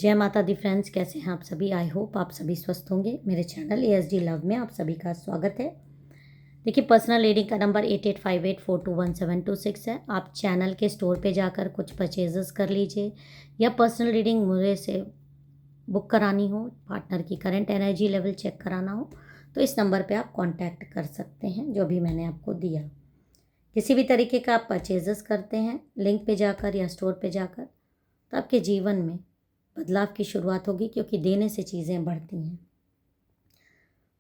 जय माता दी फ्रेंड्स, कैसे हैं आप सभी। आई होप आप सभी स्वस्थ होंगे। मेरे चैनल ASD लव में आप सभी का स्वागत है। देखिए, पर्सनल रीडिंग का नंबर 8858421726 है। आप चैनल के स्टोर पे जाकर कुछ परचेजेस कर लीजिए, या पर्सनल रीडिंग मुझे से बुक करानी हो, पार्टनर की करंट एनर्जी लेवल चेक कराना हो, तो इस नंबर पे आप कांटेक्ट कर सकते हैं, जो भी मैंने आपको दिया। किसी भी तरीके का आप परचेजेस करते हैं लिंक पे जाकर या स्टोर पे जाकर, तो आपके जीवन में बदलाव की शुरुआत होगी, क्योंकि देने से चीज़ें बढ़ती हैं।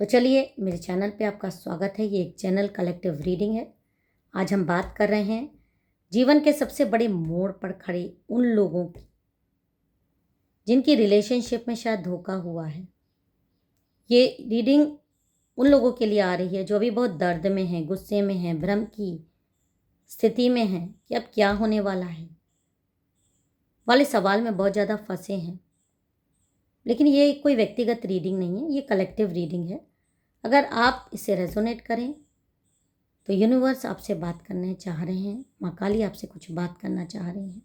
तो चलिए, मेरे चैनल पे आपका स्वागत है। ये एक चैनल कलेक्टिव रीडिंग है। आज हम बात कर रहे हैं जीवन के सबसे बड़े मोड़ पर खड़े उन लोगों की जिनकी रिलेशनशिप में शायद धोखा हुआ है। ये रीडिंग उन लोगों के लिए आ रही है जो अभी बहुत दर्द में हैं, गुस्से में हैं, भ्रम की स्थिति में हैं कि अब क्या होने वाला है वाले सवाल में बहुत ज़्यादा फंसे हैं। लेकिन ये कोई व्यक्तिगत रीडिंग नहीं है, ये कलेक्टिव रीडिंग है। अगर आप इसे रेजोनेट करें तो यूनिवर्स आपसे बात करने चाह रहे हैं, माँ काली आपसे कुछ बात करना चाह रही हैं।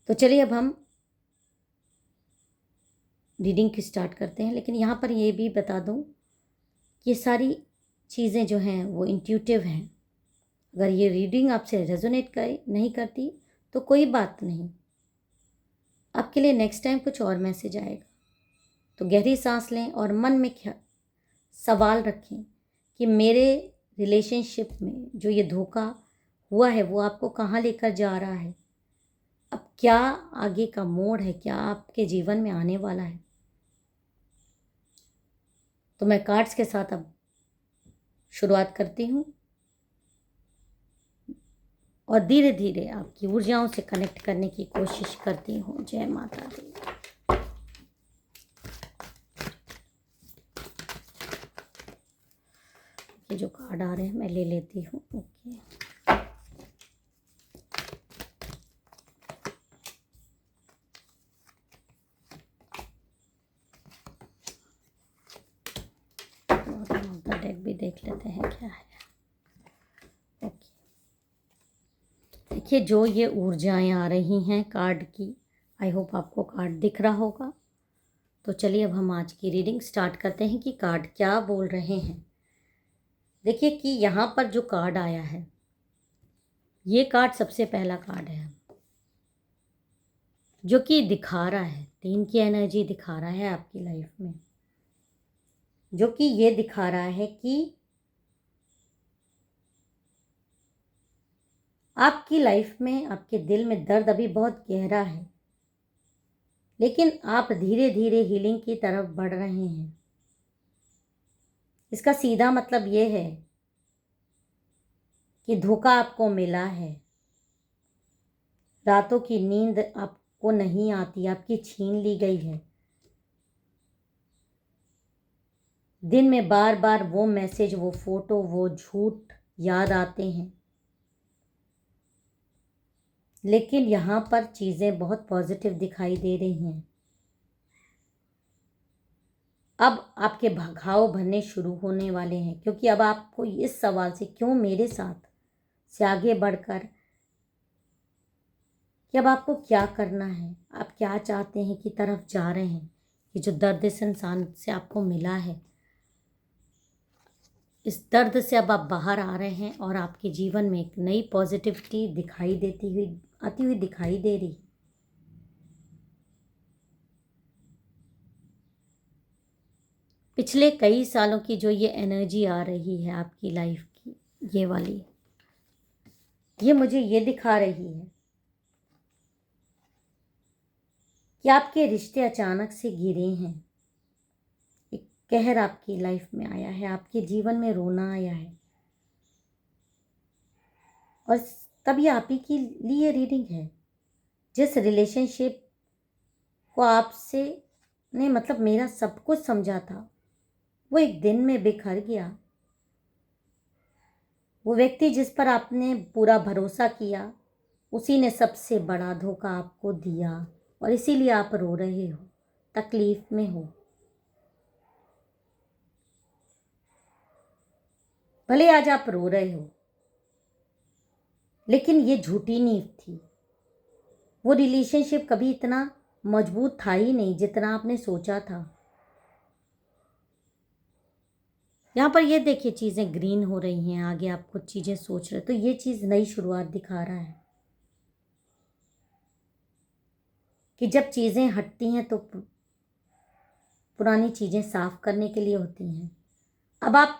तो चलिए, अब हम रीडिंग की स्टार्ट करते हैं। लेकिन यहाँ पर ये भी बता दूँ कि ये सारी चीज़ें जो हैं वो इंट्यूटिव हैं। अगर ये रीडिंग आपसे रेजोनेट नहीं करती तो कोई बात नहीं, आपके लिए नेक्स्ट टाइम कुछ और मैसेज आएगा। तो गहरी सांस लें और मन में क्या सवाल रखें कि मेरे रिलेशनशिप में जो ये धोखा हुआ है वो आपको कहाँ लेकर जा रहा है, अब क्या आगे का मोड़ है, क्या आपके जीवन में आने वाला है। तो मैं कार्ड्स के साथ अब शुरुआत करती हूँ और धीरे धीरे आपकी ऊर्जाओं से कनेक्ट करने की कोशिश करती हूँ। जय माता दी। ये जो कार्ड आ रहे हैं मैं ले लेती हूँ। ओके, डेक भी देख लेते हैं क्या है। ओके, देखिए, जो ये ऊर्जाएं आ रही हैं कार्ड की, आई होप आपको कार्ड दिख रहा होगा। तो चलिए, अब हम आज की रीडिंग स्टार्ट करते हैं कि कार्ड क्या बोल रहे हैं। देखिए कि यहाँ पर जो कार्ड आया है, ये कार्ड सबसे पहला कार्ड है जो कि दिखा रहा है 3 की एनर्जी दिखा रहा है आपकी लाइफ में, जो कि ये दिखा रहा है कि आपकी लाइफ में, आपके दिल में दर्द अभी बहुत गहरा है, लेकिन आप धीरे धीरे हीलिंग की तरफ बढ़ रहे हैं। इसका सीधा मतलब ये है कि धोखा आपको मिला है, रातों की नींद आपको नहीं आती, आपकी छीन ली गई है। दिन में बार बार वो मैसेज, वो फोटो, वो झूठ याद आते हैं, लेकिन यहाँ पर चीज़ें बहुत पॉजिटिव दिखाई दे रही हैं। अब आपके घाव भरने शुरू होने वाले हैं, क्योंकि अब आपको इस सवाल से, क्यों मेरे साथ, से आगे बढ़कर कि अब आपको क्या करना है, आप क्या चाहते हैं की तरफ जा रहे हैं। ये जो दर्द इस इंसान से आपको मिला है, इस दर्द से अब आप बाहर आ रहे हैं और आपके जीवन में एक नई पॉजिटिविटी आती हुई दिखाई दे रही। पिछले कई सालों की जो ये एनर्जी आ रही है आपकी लाइफ की, ये वाली, ये मुझे ये दिखा रही है कि आपके रिश्ते अचानक से गिरे हैं। एक कहर आपकी लाइफ में आया है, आपके जीवन में रोना आया है, और तभी आप ही के लिए रीडिंग है। जिस रिलेशनशिप को आपसे ने, मतलब मेरा सब कुछ समझा था, वो एक दिन में बिखर गया। वो व्यक्ति जिस पर आपने पूरा भरोसा किया, उसी ने सबसे बड़ा धोखा आपको दिया, और इसीलिए आप रो रहे हो, तकलीफ में हो। भले आज आप रो रहे हो, लेकिन ये झूठी नींव थी। वो रिलेशनशिप कभी इतना मजबूत था ही नहीं जितना आपने सोचा था। यहाँ पर ये देखिए चीज़ें ग्रीन हो रही हैं, आगे आप कुछ चीज़ें सोच रहे, तो ये चीज़ नई शुरुआत दिखा रहा है कि जब चीज़ें हटती हैं तो पुरानी चीज़ें साफ करने के लिए होती हैं। अब आप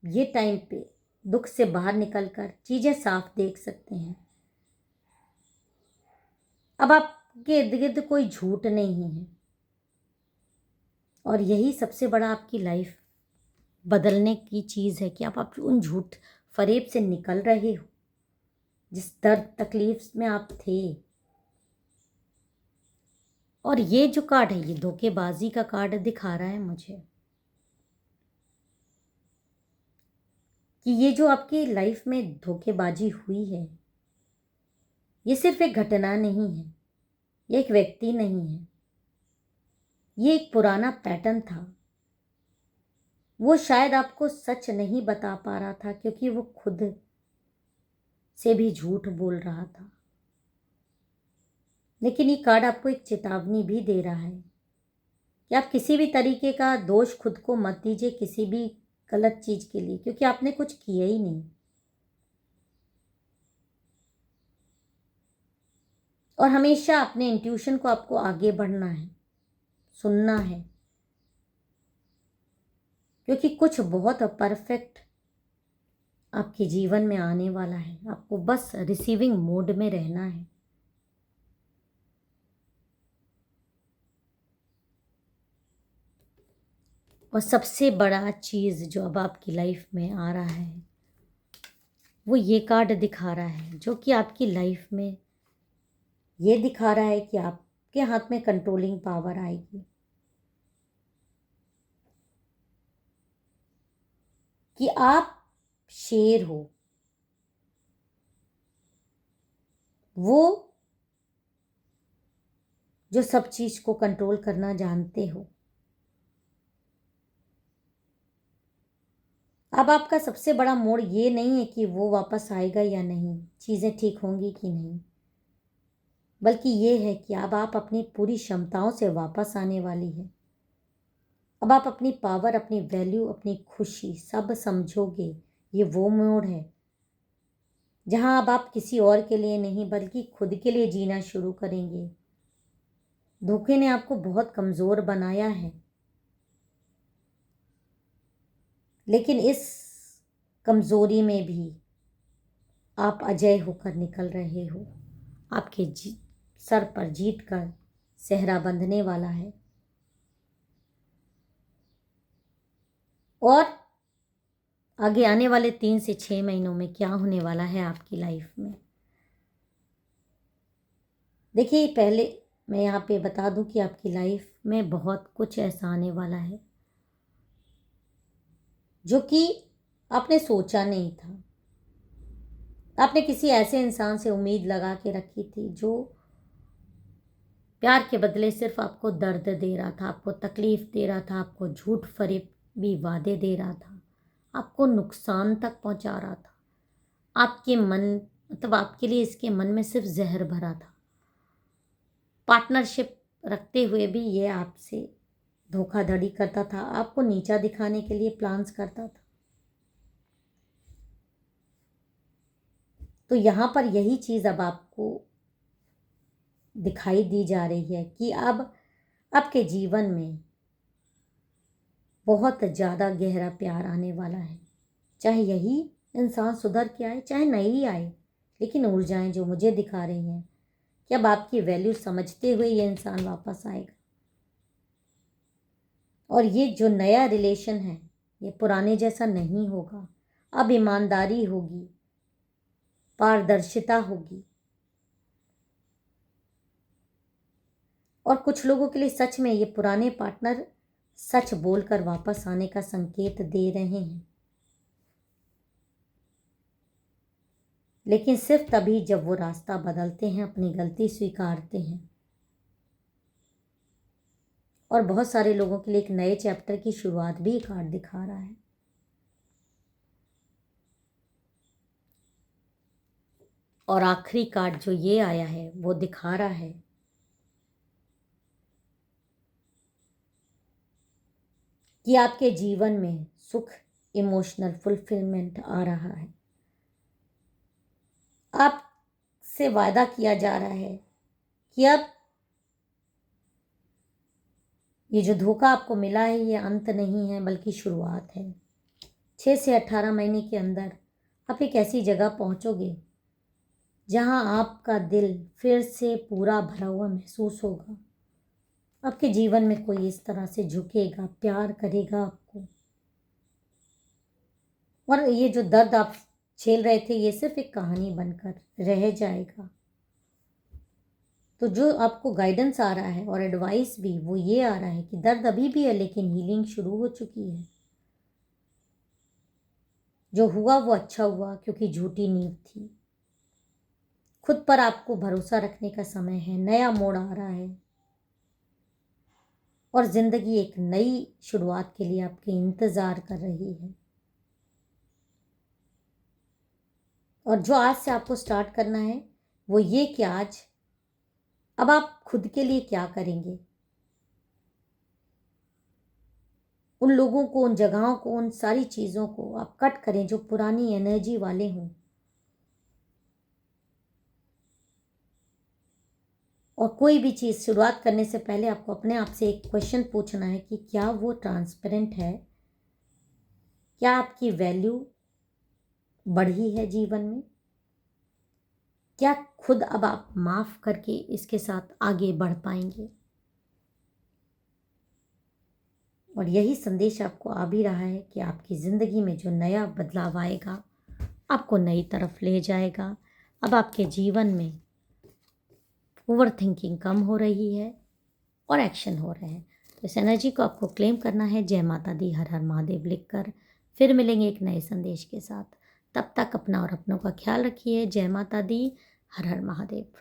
ये टाइम पे दुख से बाहर निकलकर चीज़ें साफ देख सकते हैं। अब आपके इर्द गिर्द कोई झूठ नहीं है, और यही सबसे बड़ा आपकी लाइफ बदलने की चीज़ है कि आप उन झूठ फरेब से निकल रहे हो जिस दर्द तकलीफ में आप थे। और ये जो कार्ड है ये धोखेबाजी का कार्ड दिखा रहा है मुझे कि ये जो आपकी लाइफ में धोखेबाजी हुई है ये सिर्फ एक घटना नहीं है, ये एक व्यक्ति नहीं है, ये एक पुराना पैटर्न था। वो शायद आपको सच नहीं बता पा रहा था क्योंकि वो खुद से भी झूठ बोल रहा था। लेकिन ये कार्ड आपको एक चेतावनी भी दे रहा है कि आप किसी भी तरीके का दोष खुद को मत दीजिए किसी भी गलत चीज के लिए, क्योंकि आपने कुछ किया ही नहीं। और हमेशा अपने इंट्यूशन को आपको आगे बढ़ना है, सुनना है, क्योंकि कुछ बहुत परफेक्ट आपके जीवन में आने वाला है। आपको बस रिसीविंग मोड में रहना है। और सबसे बड़ा चीज़ जो अब आपकी लाइफ में आ रहा है वो ये कार्ड दिखा रहा है, जो कि आपकी लाइफ में ये दिखा रहा है कि आपके हाथ में कंट्रोलिंग पावर आएगी, कि आप शेर हो, वो जो सब चीज को कंट्रोल करना जानते हो। अब आपका सबसे बड़ा मोड़ ये नहीं है कि वो वापस आएगा या नहीं, चीज़ें ठीक होंगी कि नहीं, बल्कि ये है कि अब आप अपनी पूरी क्षमताओं से वापस आने वाली है। अब आप अपनी पावर, अपनी वैल्यू, अपनी खुशी सब समझोगे। ये वो मोड़ है जहां अब आप किसी और के लिए नहीं बल्कि खुद के लिए जीना शुरू करेंगे। धोखे ने आपको बहुत कमज़ोर बनाया है, लेकिन इस कमज़ोरी में भी आप अजय होकर निकल रहे हो। आपके सर पर जीत का सेहरा बंधने वाला है। और आगे आने वाले 3 से 6 महीनों में क्या होने वाला है आपकी लाइफ में, देखिए पहले मैं यहाँ पे बता दूं कि आपकी लाइफ में बहुत कुछ ऐसा आने वाला है जो कि आपने सोचा नहीं था। आपने किसी ऐसे इंसान से उम्मीद लगा के रखी थी जो प्यार के बदले सिर्फ आपको दर्द दे रहा था, आपको तकलीफ दे रहा था, आपको झूठ फरेब भी वादे दे रहा था, आपको नुकसान तक पहुंचा रहा था। आपके मन मतलब आपके लिए इसके मन में सिर्फ जहर भरा था। पार्टनरशिप रखते हुए भी ये आपसे धोखाधड़ी करता था, आपको नीचा दिखाने के लिए प्लान्स करता था। तो यहाँ पर यही चीज़ अब आपको दिखाई दी जा रही है कि अब आपके जीवन में बहुत ज़्यादा गहरा प्यार आने वाला है। चाहे यही इंसान सुधर के आए, चाहे नहीं आए, लेकिन ऊर्जाएं जो मुझे दिखा रही हैं कि अब आपकी वैल्यू समझते हुए ये इंसान वापस आएगा। और ये जो नया रिलेशन है ये पुराने जैसा नहीं होगा। अब ईमानदारी होगी, पारदर्शिता होगी। और कुछ लोगों के लिए सच में ये पुराने पार्टनर सच बोलकर वापस आने का संकेत दे रहे हैं, लेकिन सिर्फ तभी जब वो रास्ता बदलते हैं, अपनी गलती स्वीकारते हैं। और बहुत सारे लोगों के लिए एक नए चैप्टर की शुरुआत भी कार्ड दिखा रहा है। और आखिरी कार्ड जो ये आया है वो दिखा रहा है कि आपके जीवन में सुख, इमोशनल फुलफिलमेंट आ रहा है। आपसे वादा किया जा रहा है कि अब ये जो धोखा आपको मिला है ये अंत नहीं है बल्कि शुरुआत है। 6 से 18 महीने के अंदर आप एक ऐसी जगह पहुंचोगे जहां आपका दिल फिर से पूरा भरा हुआ महसूस होगा। आपके जीवन में कोई इस तरह से झुकेगा, प्यार करेगा आपको, और ये जो दर्द आप झेल रहे थे ये सिर्फ एक कहानी बनकर रह जाएगा। तो जो आपको गाइडेंस आ रहा है और एडवाइस भी वो ये आ रहा है कि दर्द अभी भी है लेकिन हीलिंग शुरू हो चुकी है। जो हुआ वो अच्छा हुआ क्योंकि झूठी नींव थी। खुद पर आपको भरोसा रखने का समय है। नया मोड़ आ रहा है और जिंदगी एक नई शुरुआत के लिए आपके इंतजार कर रही है। और जो आज से आपको स्टार्ट करना है वो ये कि आज अब आप खुद के लिए क्या करेंगे। उन लोगों को, उन जगहों को, उन सारी चीज़ों को आप कट करें जो पुरानी एनर्जी वाले हों। और कोई भी चीज़ शुरुआत करने से पहले आपको अपने आप से एक क्वेश्चन पूछना है कि क्या वो ट्रांसपेरेंट है, क्या आपकी वैल्यू बढ़ी है जीवन में, क्या खुद अब आप माफ़ करके इसके साथ आगे बढ़ पाएंगे। और यही संदेश आपको आ भी रहा है कि आपकी ज़िंदगी में जो नया बदलाव आएगा आपको नई तरफ ले जाएगा। अब आपके जीवन में ओवर थिंकिंग कम हो रही है और एक्शन हो रहे हैं। तो इस एनर्जी को आपको क्लेम करना है। जय माता दी, हर हर महादेव लिखकर फिर मिलेंगे एक नए संदेश के साथ। तब तक अपना और अपनों का ख्याल रखिए। जय माता दी, हर हर महादेव।